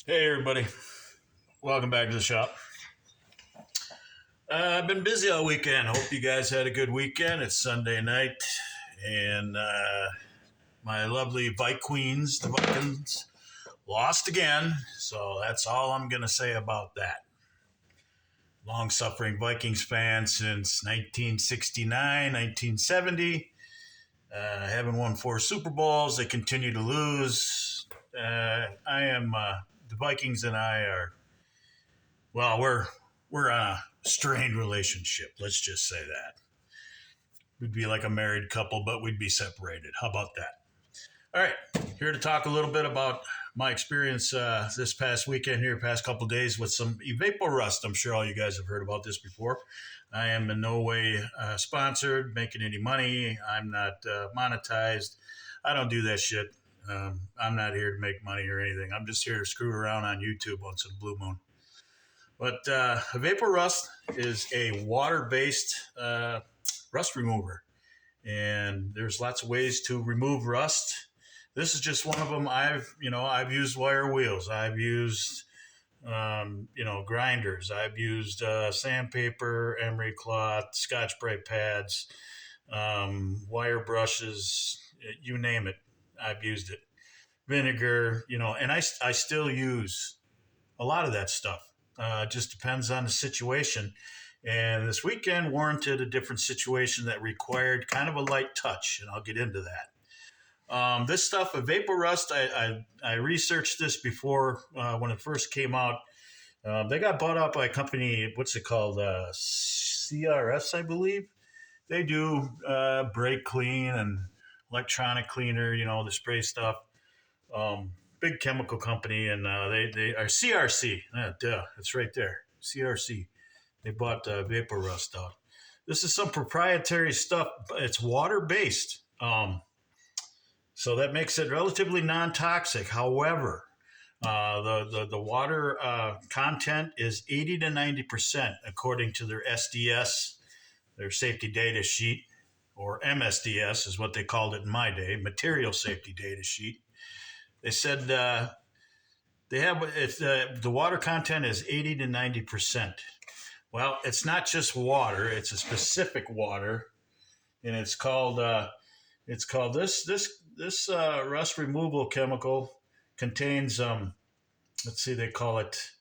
Hey everybody, welcome back to the shop. I've been busy all weekend. Hope you guys had a good weekend. It's Sunday night, and my lovely Vikings, the Vikings, lost again. So that's all I'm going to say about that. Long-suffering Vikings fan since 1969, 1970. Haven't won 4 Super Bowls. They continue to lose. The Vikings and I are, well, we're on a strained relationship. Let's just say that. We'd be like a married couple, but we'd be separated. How about that? All right, here to talk a little bit about my experience this past weekend here, past couple days with some Evapo-Rust. I'm sure all you guys have heard about this before. I am in no way sponsored, making any money. I'm not monetized. I don't do that shit. I'm not here to make money or anything. I'm just here to screw around on YouTube once in a blue moon. But Evapo-Rust is a water-based rust remover, and there's lots of ways to remove rust. This is just one of them. I've used wire wheels. I've used grinders. I've used sandpaper, emery cloth, Scotch-Brite pads, wire brushes. You name it, I've used it. Vinegar, and I still use a lot of that stuff. It just depends on the situation. And this weekend warranted a different situation that required kind of a light touch, and I'll get into that. This stuff, Evapo-Rust, I researched this before when it first came out. They got bought out by a company, what's it called? CRS, I believe. They do brake clean and electronic cleaner, the spray stuff. Big chemical company, and they are CRC. It's right there. CRC. They bought Evapo-Rust out. This is some proprietary stuff. It's water based, so that makes it relatively non-toxic. However, the water content is 80 to 90% according to their SDS, their safety data sheet, or MSDS is what they called it in my day, material safety data sheet. They said they have the water content is 80 to 90%. Well, it's not just water; it's a specific water, and it's called this rust removal chemical contains they call it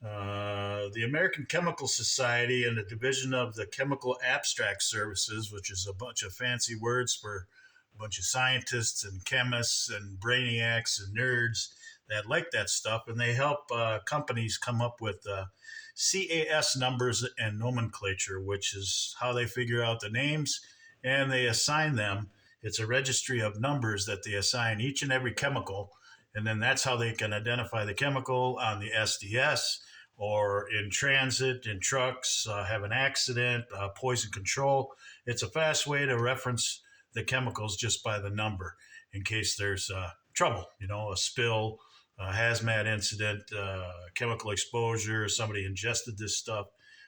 the American Chemical Society and the Division of the Chemical Abstract Services, which is a bunch of fancy words for a bunch of scientists and chemists and brainiacs and nerds that like that stuff, and they help companies come up with CAS numbers and nomenclature, which is how they figure out the names, and they assign them. It's a registry of numbers that they assign each and every chemical, and then that's how they can identify the chemical on the SDS or in transit, in trucks, have an accident, poison control. It's a fast way to reference the chemicals just by the number in case there's trouble, a spill, a hazmat incident, chemical exposure, somebody ingested this stuff,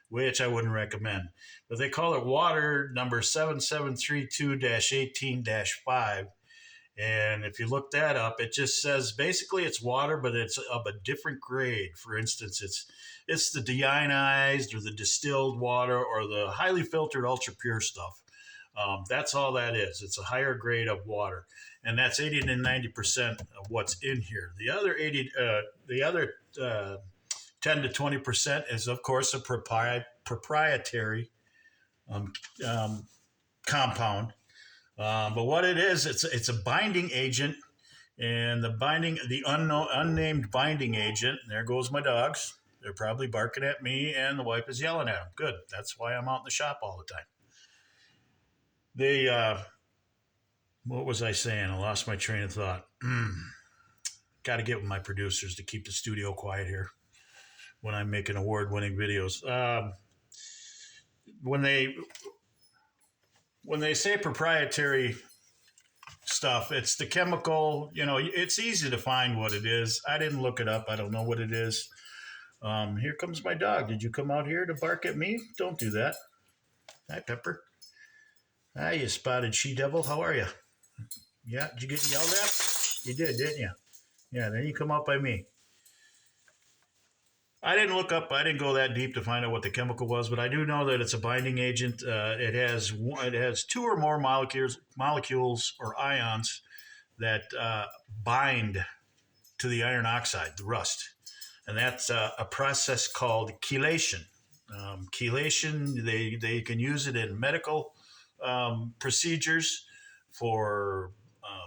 which I wouldn't recommend. But they call it water number 7732-18-5. And if you look that up, it just says basically it's water, but it's of a different grade. For instance, it's the deionized or the distilled water or the highly filtered ultra pure stuff. That's all that is. It's a higher grade of water, and that's 80 to 90% of what's in here. The other 10 to 20% is, of course, a proprietary compound. But what it is, it's a binding agent, and the unnamed binding agent. There goes my dogs. They're probably barking at me, and the wife is yelling at them. Good. That's why I'm out in the shop all the time. What was I saying? I lost my train of thought. Got to get with my producers to keep the studio quiet here when I'm making award-winning videos. When they say proprietary stuff, it's the chemical. It's easy to find what it is. I didn't look it up. I don't know what it is. Here comes my dog. Did you come out here to bark at me? Don't do that. Hi, Pepper. Hi, you spotted she-devil. How are you? Yeah, did you get yelled at? You did, didn't you? Yeah, then you come out by me. I didn't go that deep to find out what the chemical was, but I do know that it's a binding agent. It has two or more molecules or ions that bind to the iron oxide, the rust, and that's a process called chelation. Chelation, they can use it in medical procedures for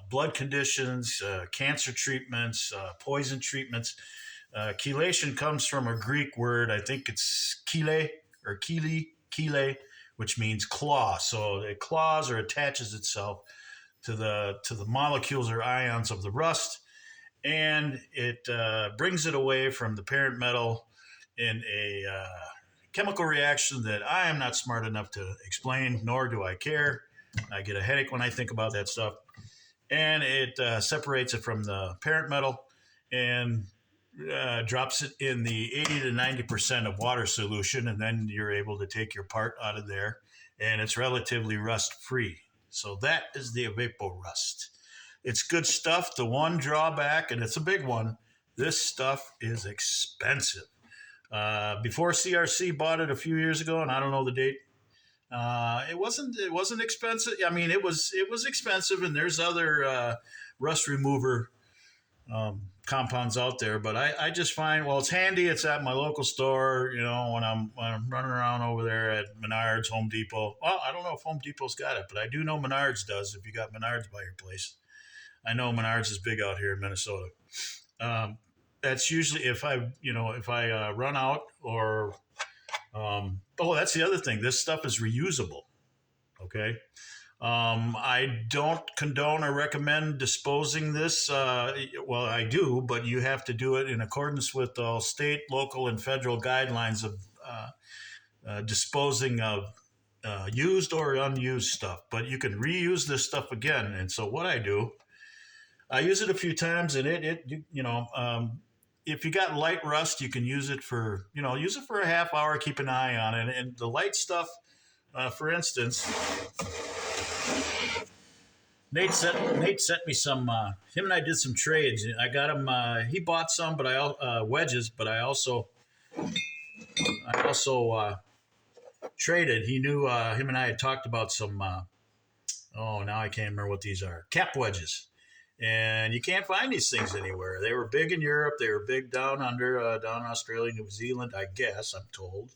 blood conditions, cancer treatments, poison treatments. Chelation comes from a Greek word. I think it's chele, which means claw. So it claws or attaches itself to the molecules or ions of the rust, and it brings it away from the parent metal in a chemical reaction that I am not smart enough to explain, nor do I care. I get a headache when I think about that stuff. And it separates it from the parent metal and drops it in the 80 to 90% of water solution. And then you're able to take your part out of there, and it's relatively rust free. So that is the Evapo-Rust. It's good stuff. The one drawback, and it's a big one, this stuff is expensive. Before CRC bought it a few years ago, and I don't know the date. It wasn't expensive. I mean, it was expensive, and there's other rust remover compounds out there. But I just find, well, it's handy. It's at my local store. You know, when I'm running around over there at Menards, Home Depot. Well, I don't know if Home Depot's got it, but I do know Menards does. If you got Menards by your place, I know Menards is big out here in Minnesota. That's usually if I run out or that's the other thing. This stuff is reusable. Okay. I don't condone or recommend disposing this. Well, I do, but you have to do it in accordance with all state, local, and federal guidelines of disposing of used or unused stuff. But you can reuse this stuff again. And so what I use it a few times, and if you got light rust, you can use it for a half hour, keep an eye on it. And the light stuff, for instance, Nate sent me some. Him and I did some trades. I got him. He bought some, but wedges. But I also traded. He knew him and I had talked about some. Now I can't remember what these are. Cap wedges. And you can't find these things anywhere. They were big in Europe. They were big down under, down in Australia, New Zealand, I guess, I'm told.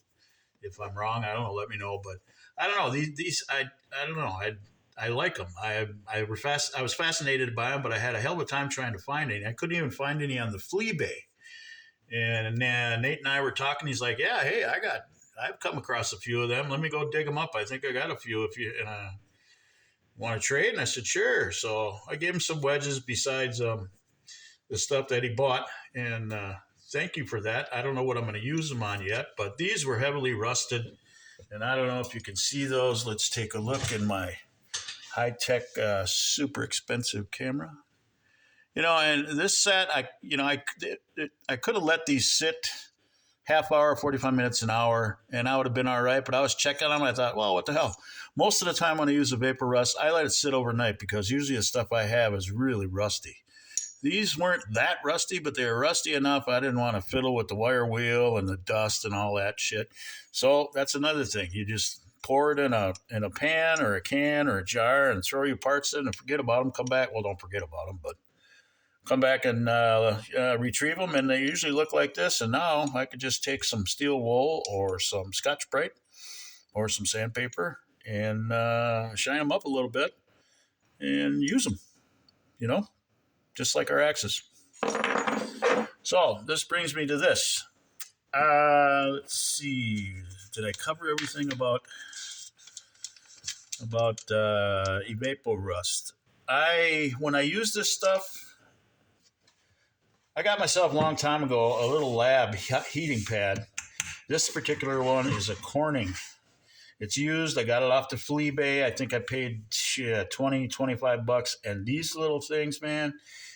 If I'm wrong, I don't know, let me know. But I don't know. These I don't know. I like them. I was fascinated by them, but I had a hell of a time trying to find any. I couldn't even find any on the flea bay. And Nate and I were talking. He's like, yeah, hey, I've come across a few of them. Let me go dig them up. I think I got a few want to trade? And I said, sure. So I gave him some wedges besides the stuff that he bought. And thank you for that. I don't know what I'm going to use them on yet, but these were heavily rusted. And I don't know if you can see those. Let's take a look in my high-tech, super expensive camera. And this set, I could have let these sit half hour, 45 minutes, an hour, and I would have been all right. But I was checking them. And I thought, well, what the hell? Most of the time when I use a Evapo-Rust, I let it sit overnight because usually the stuff I have is really rusty. These weren't that rusty, but they were rusty enough. I didn't want to fiddle with the wire wheel and the dust and all that shit. So that's another thing. You just pour it in a pan or a can or a jar and throw your parts in and forget about them. Come back. Well, don't forget about them, but come back and retrieve them. And they usually look like this. And now I could just take some steel wool or some Scotch-Brite or some sandpaper and shine them up a little bit and use them, just like our axes. So this brings me to this. Let's see. Did I cover everything about Evapo-Rust? When I use this stuff, I got myself a long time ago a little lab heating pad. This particular one is a Corning. It's used. I got it off the flea bay. I think I paid $20-25. And these little things, man,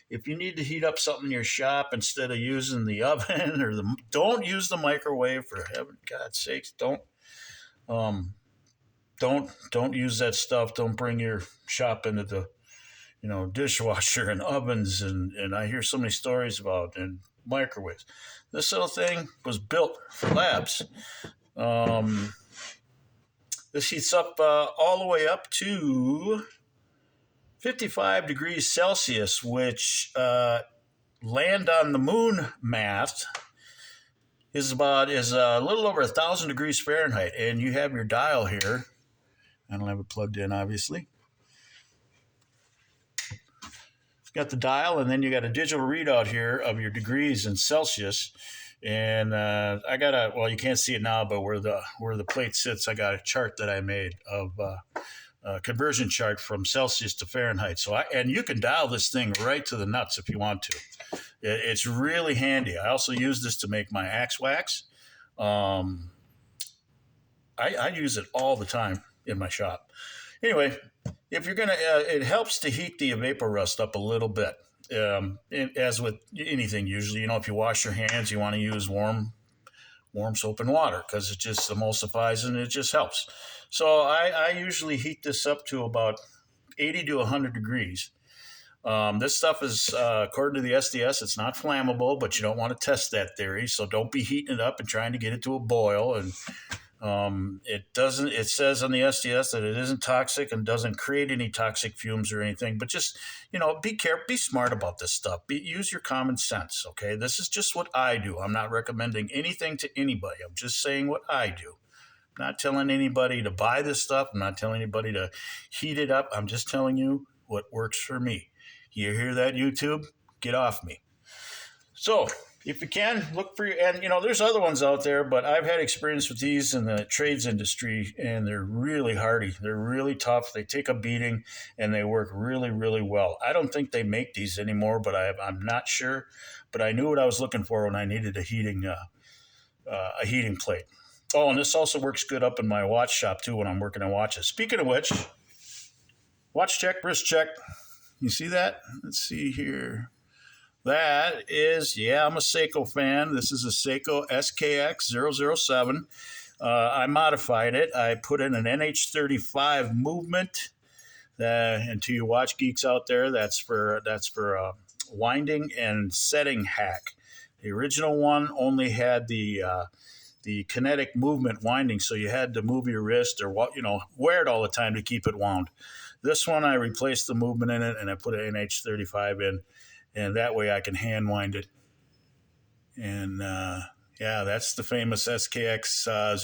if you need to heat up something in your shop instead of using the oven or don't use the microwave, for God's sakes. Don't use that stuff. Don't bring your shop into the dishwasher and ovens. And I hear so many stories about, and microwaves. This little thing was built for labs. This heats up all the way up to 55 degrees Celsius, which land on the moon math is a little over 1,000 degrees Fahrenheit. And you have your dial here. I don't have it plugged in, obviously. Got the dial, and then you got a digital readout here of your degrees in Celsius. And I got well, you can't see it now, but where the plate sits, I got a chart that I made of a conversion chart from Celsius to Fahrenheit. And you can dial this thing right to the nuts if you want to. It's really handy. I also use this to make my axe wax. I use it all the time in my shop. Anyway, if you're gonna, it helps to heat the Evapo-Rust up a little bit. As with anything, usually, if you wash your hands, you want to use warm soap and water because it just emulsifies and it just helps. So I usually heat this up to about 80 to 100 degrees. This stuff is, according to the SDS, it's not flammable, but you don't want to test that theory. So don't be heating it up and trying to get it to a boil. And it says on the SDS that it isn't toxic and doesn't create any toxic fumes or anything, but just, be careful, be smart about this stuff. Use your common sense. Okay. This is just what I do. I'm not recommending anything to anybody. I'm just saying what I do. I'm not telling anybody to buy this stuff. I'm not telling anybody to heat it up. I'm just telling you what works for me. You hear that, YouTube? Get off me. So, if you can, look for your, and there's other ones out there, but I've had experience with these in the trades industry, and they're really hardy. They're really tough. They take a beating, and they work really, really well. I don't think they make these anymore, but I'm not sure. But I knew what I was looking for when I needed a heating plate. Oh, and this also works good up in my watch shop too when I'm working on watches. Speaking of which, watch check, wrist check. You see that? Let's see here. That is, I'm a Seiko fan. This is a Seiko SKX 007. I modified it. I put in an NH35 movement. And to you watch geeks out there, that's for winding and setting hack. The original one only had the kinetic movement winding, so you had to move your wrist or wear it all the time to keep it wound. This one, I replaced the movement in it, and I put an NH35 in. And that way I can hand wind it. And that's the famous SKX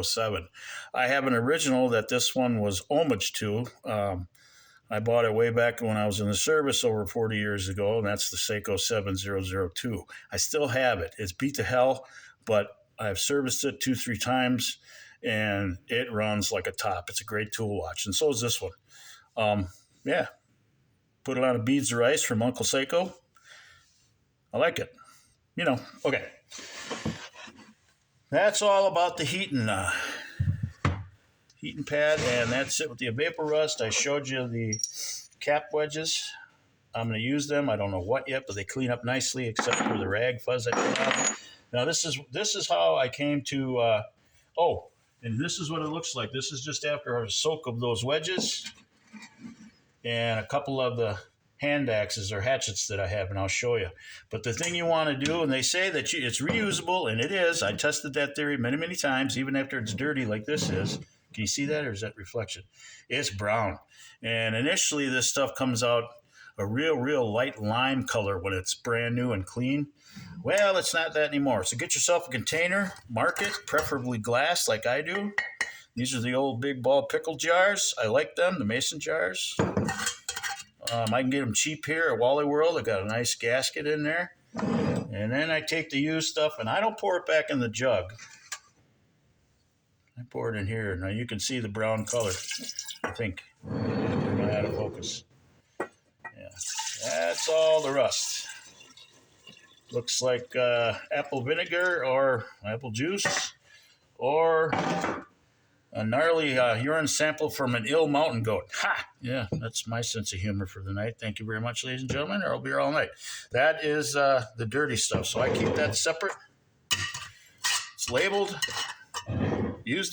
007. I have an original that this one was homage to. I bought it way back when I was in the service over 40 years ago, and that's the Seiko 7002. I still have it. It's beat to hell, but I've serviced it 2-3 times, and it runs like a top. It's a great tool watch, and so is this one. Put it on a beads of rice from Uncle Seiko. I like it. Okay. That's all about the heating pad, and that's it with the Evapo-Rust. I showed you the cap wedges. I'm going to use them. I don't know what yet, but they clean up nicely except for the rag fuzz I put on. Now, this is how I came to, and this is what it looks like. This is just after a soak of those wedges and a couple of the hand axes or hatchets that I have, and I'll show you. But the thing you want to do, and they say that it's reusable, and it is. I tested that theory many, many times, even after it's dirty like this is. Can you see that, or is that reflection? It's brown. And initially, this stuff comes out a real light lime color when it's brand new and clean. Well, it's not that anymore. So get yourself a container, mark it, preferably glass like I do. These are the old big ball pickle jars. I like them, the mason jars. I can get them cheap here at Wally World. I got a nice gasket in there. And then I take the used stuff, and I don't pour it back in the jug. I pour it in here. Now you can see the brown color, I think. I'm out of focus. Yeah, that's all the rust. Looks like apple vinegar or apple juice or a gnarly urine sample from an ill mountain goat. Ha! Yeah, that's my sense of humor for the night. Thank you very much, ladies and gentlemen, or I'll be here all night. That is the dirty stuff, so I keep that separate. It's labeled. Use the